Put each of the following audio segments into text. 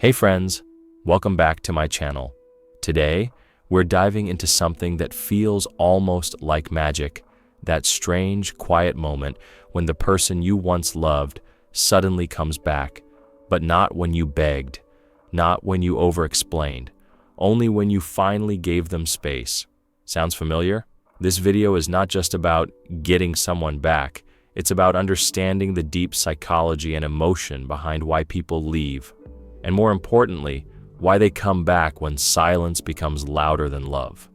Hey friends, welcome back to my channel. Today, we're diving into something that feels almost like magic, that strange, quiet moment when the person you once loved suddenly comes back, but not when you begged, not when you over-explained, only when you finally gave them space. Sounds familiar? This video is not just about getting someone back, it's about understanding the deep psychology and emotion behind why people leave. And more importantly, why they come back when silence becomes louder than love.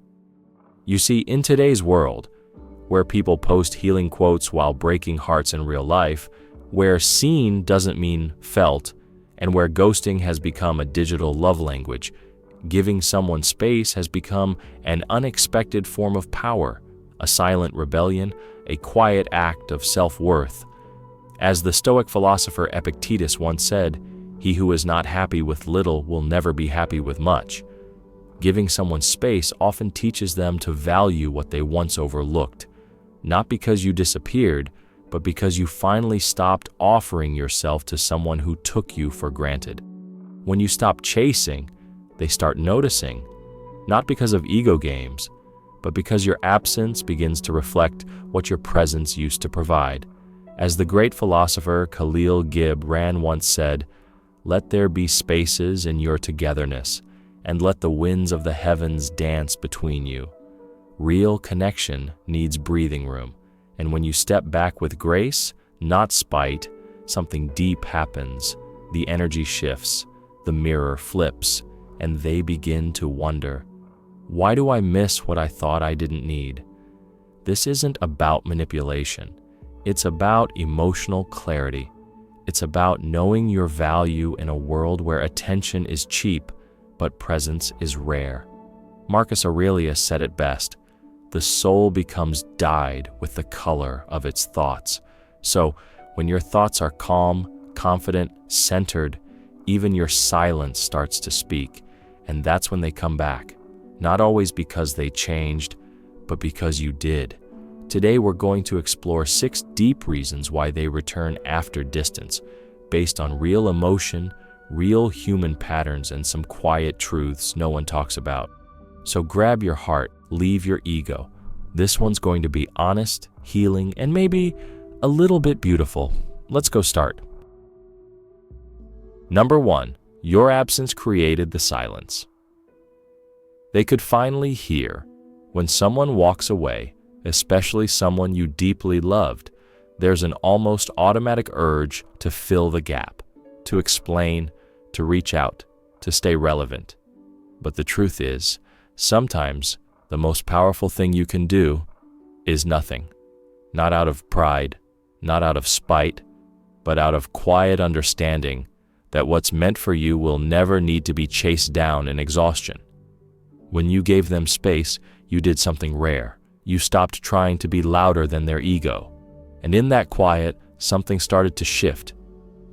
You see, in today's world, where people post healing quotes while breaking hearts in real life, where seen doesn't mean felt, and where ghosting has become a digital love language, giving someone space has become an unexpected form of power, a silent rebellion, a quiet act of self-worth. As the Stoic philosopher Epictetus once said, "He who is not happy with little will never be happy with much." Giving someone space often teaches them to value what they once overlooked, not because you disappeared, but because you finally stopped offering yourself to someone who took you for granted. When you stop chasing, they start noticing, not because of ego games, but because your absence begins to reflect what your presence used to provide. As the great philosopher Khalil Gibran once said, "Let there be spaces in your togetherness, and let the winds of the heavens dance between you." Real connection needs breathing room, and when you step back with grace, not spite, something deep happens. The energy shifts, the mirror flips, and they begin to wonder, why do I miss what I thought I didn't need? This isn't about manipulation. It's about emotional clarity. It's about knowing your value in a world where attention is cheap, but presence is rare. Marcus Aurelius said it best, "The soul becomes dyed with the color of its thoughts." So, when your thoughts are calm, confident, centered, even your silence starts to speak, and that's when they come back. Not always because they changed, but because you did. Today we're going to explore 6 deep reasons why they return after distance, based on real emotion, real human patterns, and some quiet truths no one talks about. So grab your heart, leave your ego. This one's going to be honest, healing, and maybe a little bit beautiful. Let's go start. Number 1, your absence created the silence. They could finally hear. When someone walks away, especially someone you deeply loved, there's an almost automatic urge to fill the gap, to explain, to reach out, to stay relevant. But the truth is, sometimes the most powerful thing you can do is nothing. Not out of pride, not out of spite, but out of quiet understanding that what's meant for you will never need to be chased down in exhaustion. When you gave them space, you did something rare. You stopped trying to be louder than their ego. And in that quiet, something started to shift.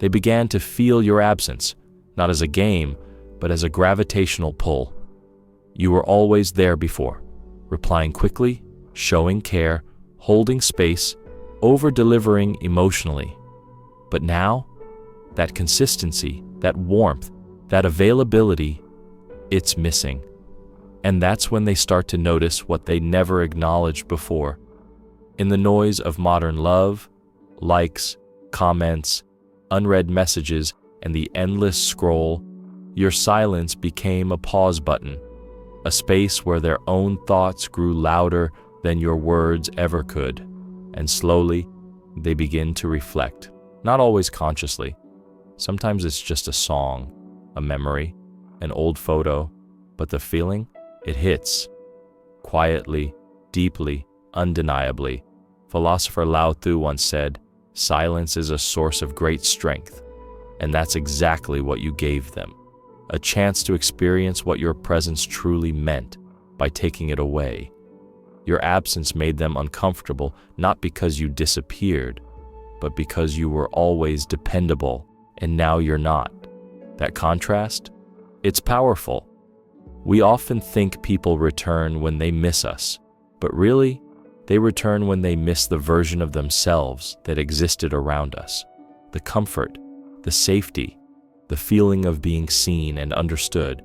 They began to feel your absence, not as a game, but as a gravitational pull. You were always there before, replying quickly, showing care, holding space, over-delivering emotionally. But now, that consistency, that warmth, that availability, it's missing. And that's when they start to notice what they never acknowledged before. In the noise of modern love, likes, comments, unread messages, and the endless scroll, your silence became a pause button, a space where their own thoughts grew louder than your words ever could. And slowly, they begin to reflect, not always consciously. Sometimes it's just a song, a memory, an old photo, but the feeling, it hits. Quietly, deeply, undeniably. Philosopher Lao Tzu once said, "Silence is a source of great strength." And that's exactly what you gave them. A chance to experience what your presence truly meant by taking it away. Your absence made them uncomfortable, not because you disappeared, but because you were always dependable, and now you're not. That contrast? It's powerful. We often think people return when they miss us, but really, they return when they miss the version of themselves that existed around us. The comfort, the safety, the feeling of being seen and understood.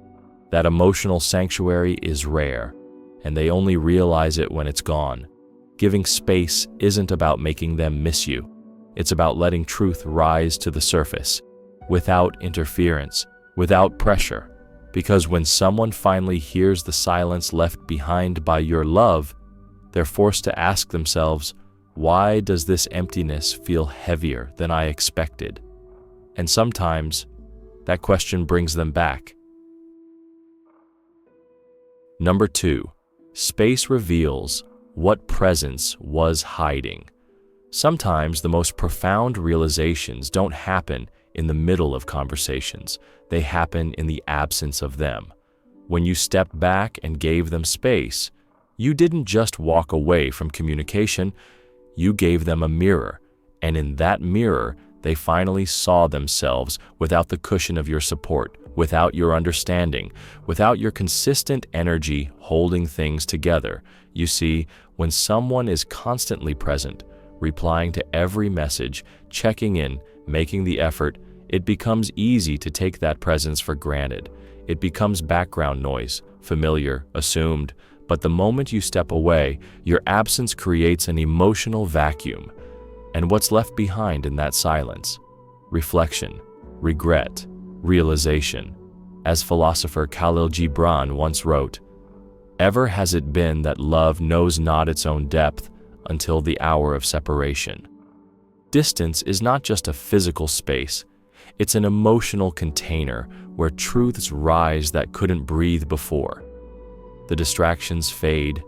That emotional sanctuary is rare, and they only realize it when it's gone. Giving space isn't about making them miss you. It's about letting truth rise to the surface, without interference, without pressure. Because when someone finally hears the silence left behind by your love, they're forced to ask themselves, why does this emptiness feel heavier than I expected? And sometimes, that question brings them back. Number 2, space reveals what presence was hiding. Sometimes the most profound realizations don't happen in the middle of conversations. They happen in the absence of them. When you stepped back and gave them space, you didn't just walk away from communication, you gave them a mirror, and in that mirror, they finally saw themselves without the cushion of your support, without your understanding, without your consistent energy holding things together. You see, when someone is constantly present, replying to every message, checking in, making the effort, it becomes easy to take that presence for granted. It becomes background noise, familiar, assumed. But the moment you step away, your absence creates an emotional vacuum. And what's left behind in that silence? Reflection, regret, realization. As philosopher Khalil Gibran once wrote, "Ever has it been that love knows not its own depth until the hour of separation?" Distance is not just a physical space, it's an emotional container where truths rise that couldn't breathe before. The distractions fade,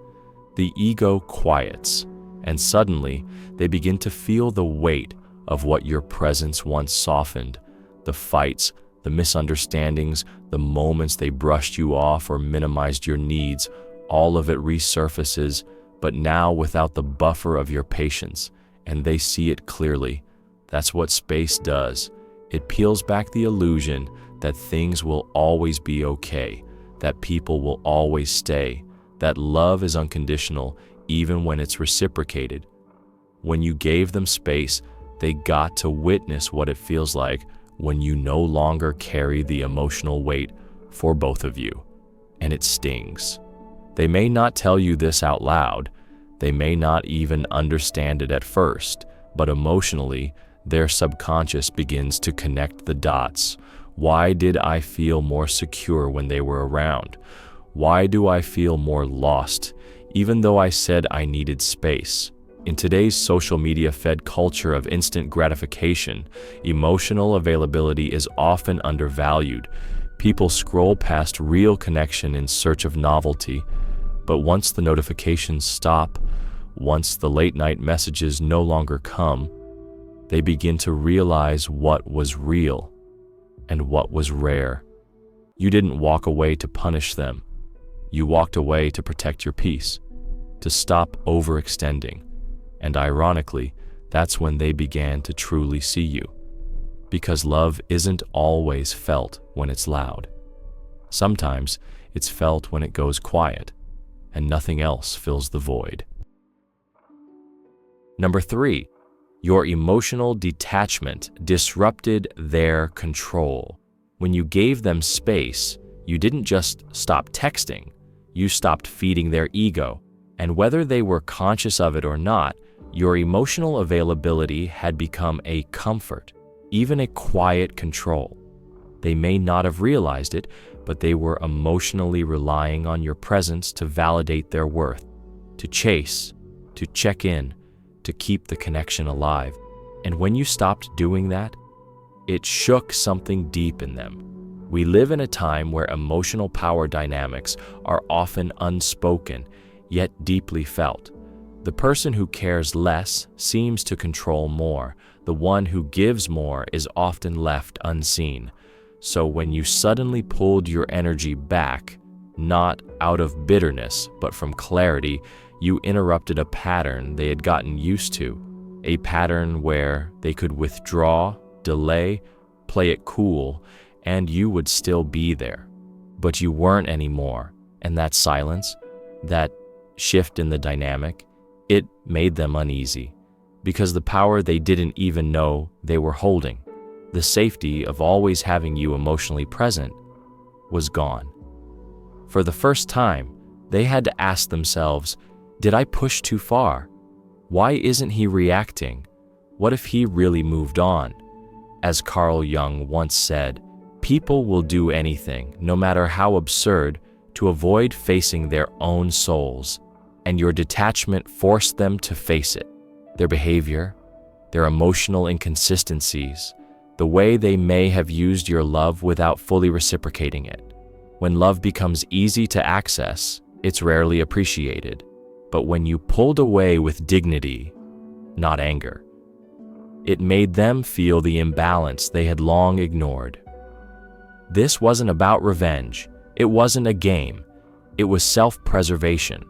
the ego quiets, and suddenly they begin to feel the weight of what your presence once softened. The fights, the misunderstandings, the moments they brushed you off or minimized your needs, all of it resurfaces, but now without the buffer of your patience, and they see it clearly. That's what space does. It peels back the illusion that things will always be okay, that people will always stay, that love is unconditional even when it's reciprocated. When you gave them space, they got to witness what it feels like when you no longer carry the emotional weight for both of you, and it stings. They may not tell you this out loud, they may not even understand it at first, but emotionally, their subconscious begins to connect the dots. Why did I feel more secure when they were around? Why do I feel more lost, even though I said I needed space? In today's social media-fed culture of instant gratification, emotional availability is often undervalued. People scroll past real connection in search of novelty, but once the notifications stop, once the late-night messages no longer come, they begin to realize what was real and what was rare. You didn't walk away to punish them. You walked away to protect your peace, to stop overextending. And ironically, that's when they began to truly see you. Because love isn't always felt when it's loud. Sometimes it's felt when it goes quiet, and nothing else fills the void. Number 3, your emotional detachment disrupted their control. When you gave them space, you didn't just stop texting, you stopped feeding their ego. And whether they were conscious of it or not, your emotional availability had become a comfort, even a quiet control. They may not have realized it, but they were emotionally relying on your presence to validate their worth, to chase, to check in, to keep the connection alive. And when you stopped doing that, it shook something deep in them. We live in a time where emotional power dynamics are often unspoken, yet deeply felt. The person who cares less seems to control more. The one who gives more is often left unseen. So when you suddenly pulled your energy back, not out of bitterness, but from clarity, you interrupted a pattern they had gotten used to, a pattern where they could withdraw, delay, play it cool, and you would still be there. But you weren't anymore, and that silence, that shift in the dynamic, it made them uneasy, because the power they didn't even know they were holding The safety of always having you emotionally present was gone. For the first time, they had to ask themselves, did I push too far? Why isn't he reacting? What if he really moved on? As Carl Jung once said, people will do anything, no matter how absurd, to avoid facing their own souls, and your detachment forced them to face it. Their behavior, their emotional inconsistencies, the way they may have used your love without fully reciprocating it. When love becomes easy to access, it's rarely appreciated. But when you pulled away with dignity, not anger, it made them feel the imbalance they had long ignored. This wasn't about revenge. It wasn't a game. It was self-preservation.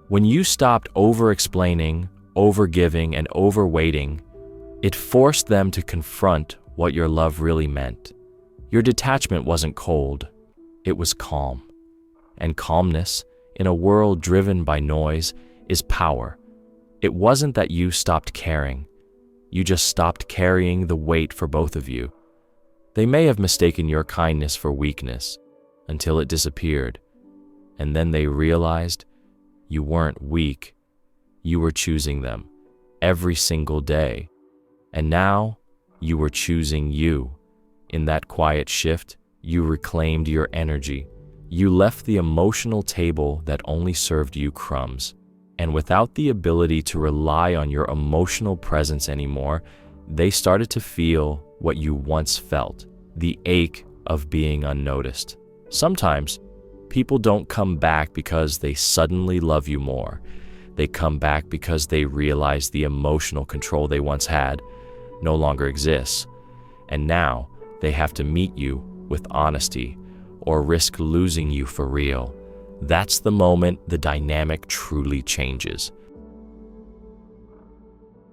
When you stopped over-explaining, over-giving, and over-waiting, it forced them to confront what your love really meant. Your detachment wasn't cold. It was calm. And calmness, in a world driven by noise, is power. It wasn't that you stopped caring. You just stopped carrying the weight for both of you. They may have mistaken your kindness for weakness until it disappeared, and then they realized you weren't weak. You were choosing them every single day, and now you were choosing you. In that quiet shift, you reclaimed your energy. You left the emotional table that only served you crumbs. And without the ability to rely on your emotional presence anymore, they started to feel what you once felt, the ache of being unnoticed. Sometimes, people don't come back because they suddenly love you more. They come back because they realize the emotional control they once had no longer exists. And now, they have to meet you with honesty or risk losing you for real. That's the moment the dynamic truly changes.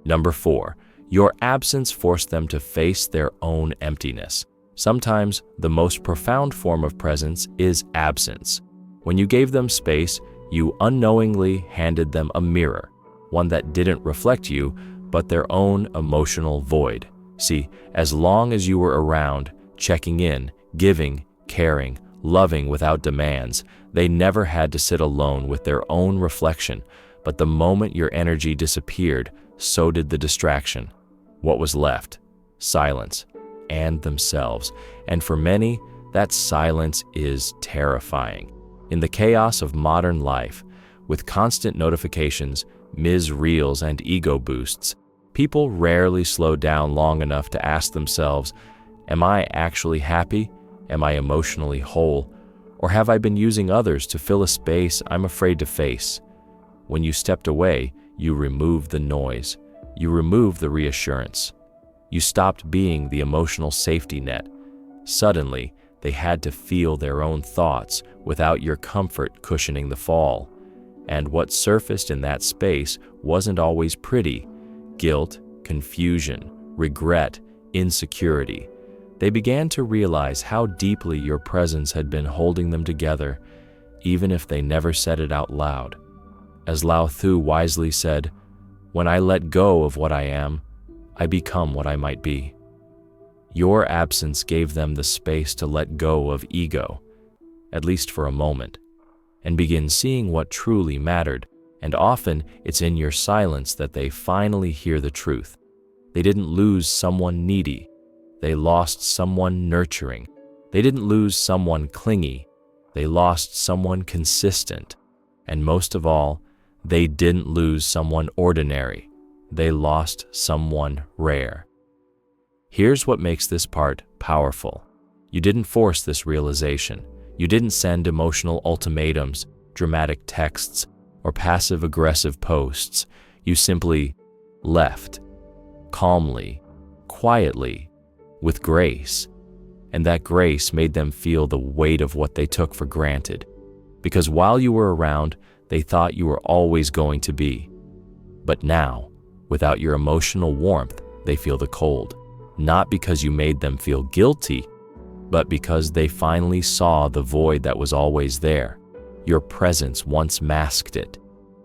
Number 4, your absence forced them to face their own emptiness. Sometimes the most profound form of presence is absence. When you gave them space, you unknowingly handed them a mirror, one that didn't reflect you, but their own emotional void. See, as long as you were around, checking in, giving, caring, loving without demands, they never had to sit alone with their own reflection. But the moment your energy disappeared, so did the distraction. What was left? Silence, and themselves. And for many, that silence is terrifying. In the chaos of modern life, with constant notifications, reels, and ego boosts, people rarely slow down long enough to ask themselves, am I actually happy? Am I emotionally whole? Or have I been using others to fill a space I'm afraid to face? When you stepped away, you removed the noise. You removed the reassurance. You stopped being the emotional safety net. Suddenly, they had to feel their own thoughts without your comfort cushioning the fall. And what surfaced in that space wasn't always pretty. Guilt, confusion, regret, insecurity. They began to realize how deeply your presence had been holding them together, even if they never said it out loud. As Lao Tzu wisely said, "When I let go of what I am, I become what I might be." Your absence gave them the space to let go of ego, at least for a moment, and begin seeing what truly mattered. And often it's in your silence that they finally hear the truth. They didn't lose someone needy. They lost someone nurturing. They didn't lose someone clingy. They lost someone consistent. And most of all, they didn't lose someone ordinary. They lost someone rare. Here's what makes this part powerful. You didn't force this realization. You didn't send emotional ultimatums, dramatic texts, or passive-aggressive posts. You simply left, calmly, quietly, with grace. And that grace made them feel the weight of what they took for granted. Because while you were around, they thought you were always going to be. But now, without your emotional warmth, they feel the cold. Not because you made them feel guilty, but because they finally saw the void that was always there. Your presence once masked it.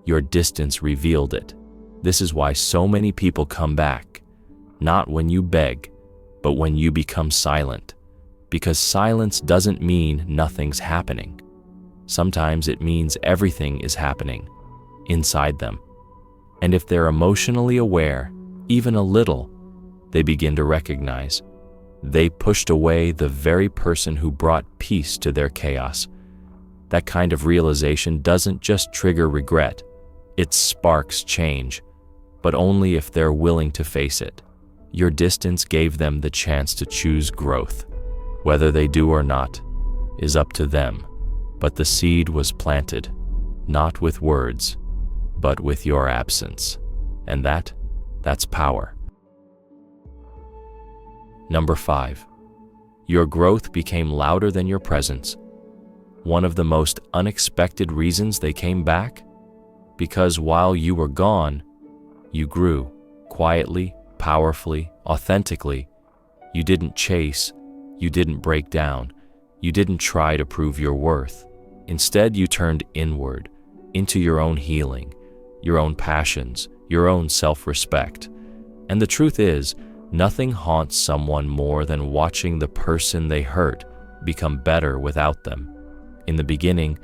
Your distance revealed it. This is why so many people come back. Not when you beg, but when you become silent. Because silence doesn't mean nothing's happening. Sometimes it means everything is happening inside them. And if they're emotionally aware, even a little, they begin to recognize they pushed away the very person who brought peace to their chaos. That kind of realization doesn't just trigger regret, it sparks change, but only if they're willing to face it. Your distance gave them the chance to choose growth. Whether they do or not is up to them, but the seed was planted, not with words, but with your absence. And that's power. Number 5, your growth became louder than your presence. One of the most unexpected reasons they came back? Because while you were gone, you grew quietly, powerfully, authentically. You didn't chase, you didn't break down, you didn't try to prove your worth. Instead, you turned inward, into your own healing, your own passions, your own self-respect. And the truth is, nothing haunts someone more than watching the person they hurt become better without them. In the beginning,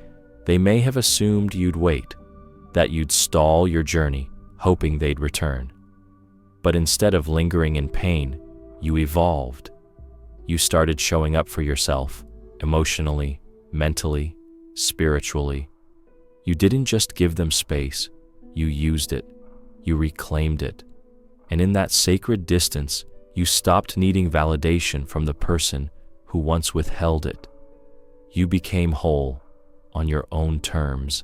they may have assumed you'd wait, that you'd stall your journey, hoping they'd return. But instead of lingering in pain, you evolved. You started showing up for yourself, emotionally, mentally, spiritually. You didn't just give them space, you used it, you reclaimed it. And in that sacred distance, you stopped needing validation from the person who once withheld it. You became whole on your own terms.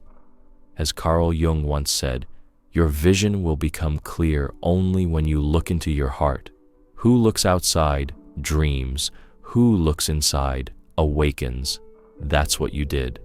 As Carl Jung once said, your vision will become clear only when you look into your heart. Who looks outside dreams. Who looks inside awakens. That's what you did.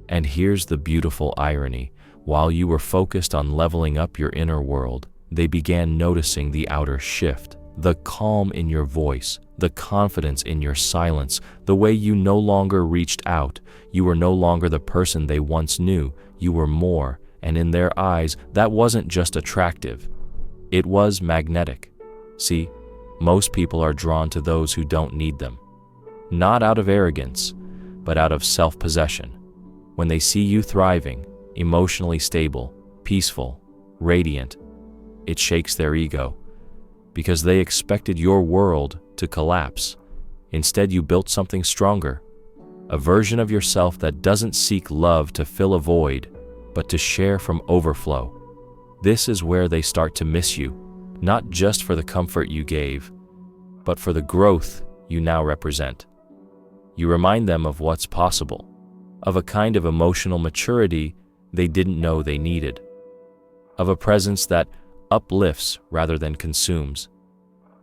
And here's the beautiful irony. While you were focused on leveling up your inner world, they began noticing the outer shift, the calm in your voice, the confidence in your silence, the way you no longer reached out. You were no longer the person they once knew. You were more, and in their eyes, that wasn't just attractive. It was magnetic. See, most people are drawn to those who don't need them. Not out of arrogance, but out of self-possession. When they see you thriving, emotionally stable, peaceful, radiant, it shakes their ego, because they expected your world to collapse. Instead, you built something stronger, a version of yourself that doesn't seek love to fill a void, but to share from overflow. This is where they start to miss you, not just for the comfort you gave, but for the growth you now represent. You remind them of what's possible, of a kind of emotional maturity they didn't know they needed, of a presence that uplifts rather than consumes.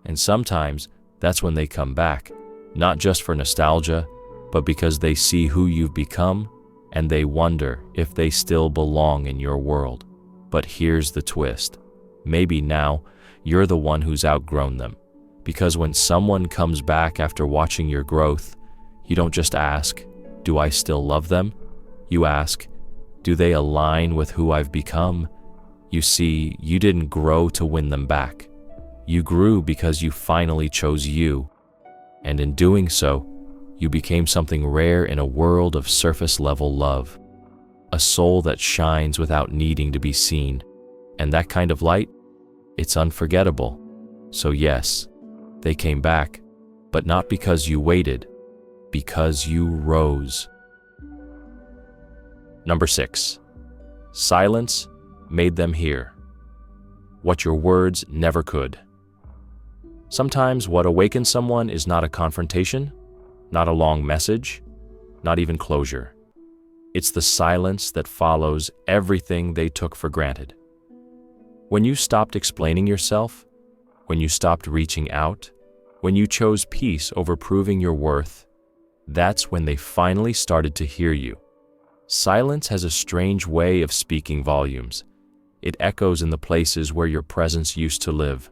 And sometimes that's when they come back, not just for nostalgia, but because they see who you've become and they wonder if they still belong in your world. But here's the twist. Maybe now you're the one who's outgrown them. Because when someone comes back after watching your growth, you don't just ask, do I still love them? You ask, do they align with who I've become? You see, you didn't grow to win them back. You grew because you finally chose you. And in doing so, you became something rare in a world of surface-level love. A soul that shines without needing to be seen. And that kind of light, it's unforgettable. So yes, they came back, but not because you waited, because you rose. Number 6, silence made them hear what your words never could. Sometimes what awakens someone is not a confrontation, not a long message, not even closure. It's the silence that follows everything they took for granted. When you stopped explaining yourself, when you stopped reaching out, when you chose peace over proving your worth, that's when they finally started to hear you. Silence has a strange way of speaking volumes. It echoes in the places where your presence used to live,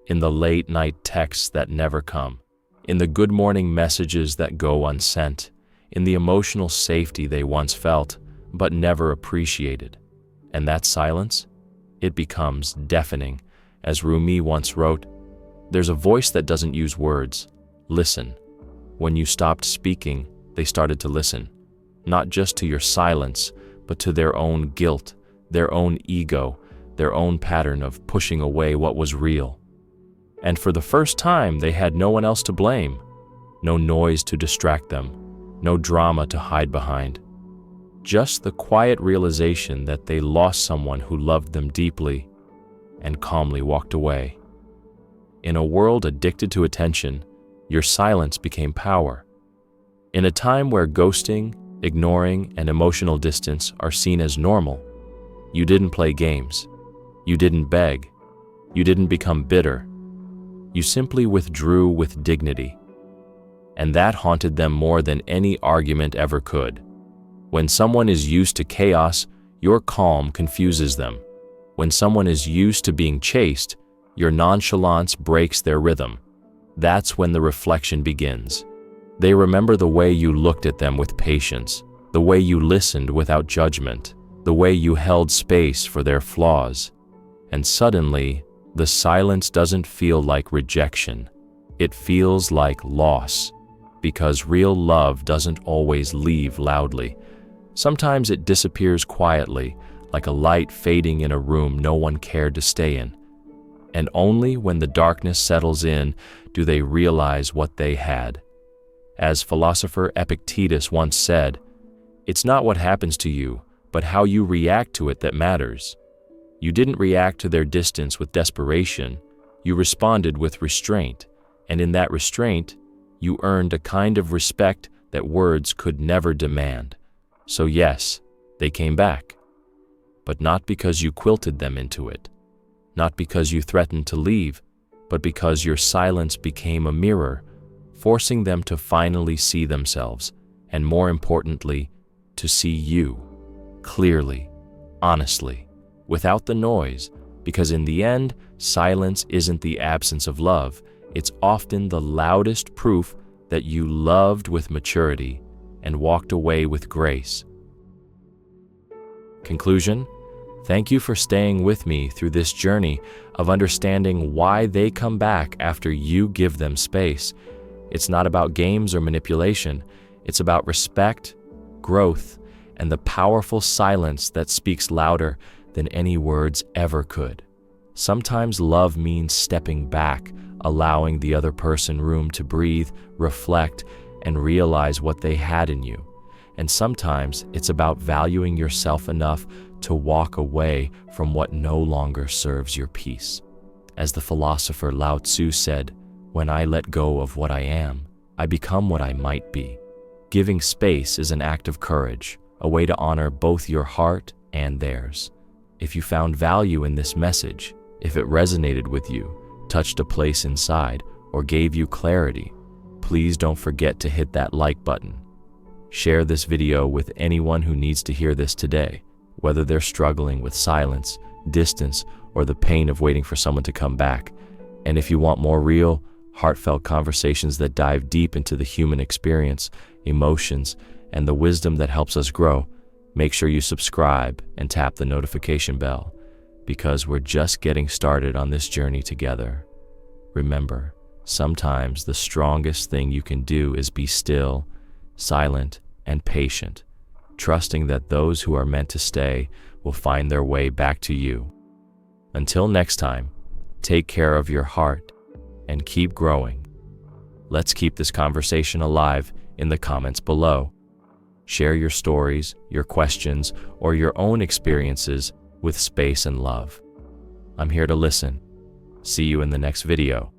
in the late-night texts that never come, in the good morning messages that go unsent, in the emotional safety they once felt but never appreciated. And that silence, it becomes deafening. As Rumi once wrote, there's a voice that doesn't use words, listen. When you stopped speaking, they started to listen, not just to your silence, but to their own guilt, their own ego, their own pattern of pushing away what was real. And for the first time, they had no one else to blame, no noise to distract them, no drama to hide behind. Just the quiet realization that they lost someone who loved them deeply and calmly walked away. In a world addicted to attention, your silence became power. In a time where ghosting, ignoring, and emotional distance are seen as normal, you didn't play games. You didn't beg. You didn't become bitter. You simply withdrew with dignity. And that haunted them more than any argument ever could. When someone is used to chaos, your calm confuses them. When someone is used to being chased, your nonchalance breaks their rhythm. That's when the reflection begins. They remember the way you looked at them with patience, the way you listened without judgment, the way you held space for their flaws. And suddenly, the silence doesn't feel like rejection. It feels like loss, because real love doesn't always leave loudly. Sometimes it disappears quietly, like a light fading in a room no one cared to stay in. And only when the darkness settles in do they realize what they had. As philosopher Epictetus once said, "It's not what happens to you, but how you react to it that matters." You didn't react to their distance with desperation, you responded with restraint, and in that restraint, you earned a kind of respect that words could never demand. So yes, they came back, but not because you quilted them into it, not because you threatened to leave, but because your silence became a mirror, forcing them to finally see themselves, and more importantly, to see you, clearly, honestly, without the noise, because in the end, silence isn't the absence of love, it's often the loudest proof that you loved with maturity and walked away with grace. Conclusion: thank you for staying with me through this journey of understanding why they come back after you give them space. It's not about games or manipulation. It's about respect, growth, and the powerful silence that speaks louder than any words ever could. Sometimes love means stepping back, allowing the other person room to breathe, reflect, and realize what they had in you. And sometimes it's about valuing yourself enough to walk away from what no longer serves your peace. As the philosopher Lao Tzu said, "When I let go of what I am, I become what I might be." Giving space is an act of courage, a way to honor both your heart and theirs. If you found value in this message, if it resonated with you, touched a place inside, or gave you clarity, please don't forget to hit that like button. Share this video with anyone who needs to hear this today, whether they're struggling with silence, distance, or the pain of waiting for someone to come back. And if you want more real, heartfelt conversations that dive deep into the human experience, emotions, and the wisdom that helps us grow, make sure you subscribe and tap the notification bell, because we're just getting started on this journey together. Remember, sometimes the strongest thing you can do is be still, silent, and patient, trusting that those who are meant to stay will find their way back to you. Until next time, take care of your heart and keep growing. Let's keep this conversation alive in the comments below. Share your stories, your questions, or your own experiences with space and love. I'm here to listen. See you in the next video.